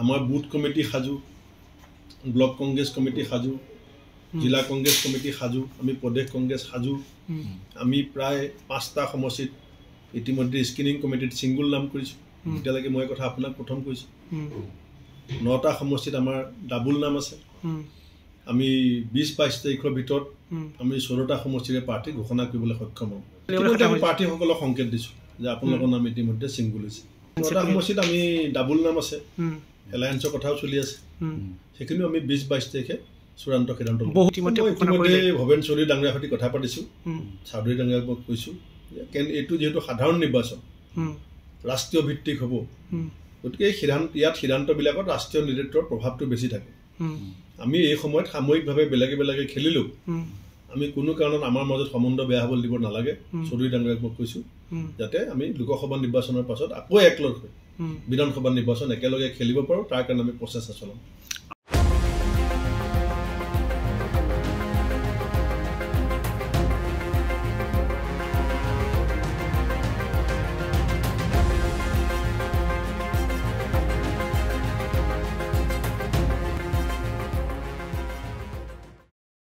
আমাৰ booth committee সাজু, block Congress committee সাজু, জিলা কংগ্ৰেছ কমিটি সাজু, আমি প্ৰদেশ কংগ্ৰেছ সাজু। আমি প্ৰায় 5টা সমষ্টিত ইতিমধ্যে স্ক্ৰিনিং কমিটিত ছিংগুল নাম কৰিছোঁ। এতিয়ালৈকে মই কথা আপোনাক প্ৰথম কৈছোঁ। 9টা সমষ্টিত আমাৰ ডাবুল নাম আছে। আমি 20-22 তাৰিখৰ ভিতৰত আমি 14টা সমষ্টিৰে প্ৰাৰ্থী ঘোষণা কৰিবলৈ সক্ষম হ'ম। ইতিমধ্যে আমি প্ৰাৰ্থীসকলক সংকেত দিছোঁ যে আপোনালোকৰ নাম ইতিমধ্যে ছিংগুল হৈছে। 9টা সমষ্টিত আমি ডাবুল নাম আছে, এলায়েন্সৰ কথাও চলি আছে। সেইখিনিও আমি 20-22 তাৰিখে চূড়ান্ত সিদ্ধান্ত ল'ম। ইতিমধ্যে ভৱেন চৌধুৰী ডাঙৰীয়াৰ সৈতে কথা পাতিছোঁ, চৌধুৰী ডাঙৰীয়াক কৈছোঁ যে এইটো যিহেতু সাধাৰণ নিৰ্বাচন, ৰাষ্ট্ৰীয় ভিত্তিক হ'ব, গতিকে ইয়াত সিদ্ধান্তবিলাকত ৰাষ্ট্ৰীয় নেতৃত্বৰ প্ৰভাৱটো বেছি থাকে। আমি এই সময়ত সাময়িকভাৱে বেলেগে বেলেগে খেলিলেও আমি কোনো কাৰণত আমাৰ মাজত সম্বন্ধ বেয়া হ'বলৈ দিব নালাগে। চৌধুৰী ডাঙৰীয়াক মই কৈছোঁ যাতে আমি লোকসভা নিৰ্বাচনৰ পাছত আকৌ একলগ হৈ বিধানসভা নিৰ্বাচন একেলগে খেলিব পাৰোঁ, তাৰ কাৰণে আমি প্ৰচেষ্টা চলাম।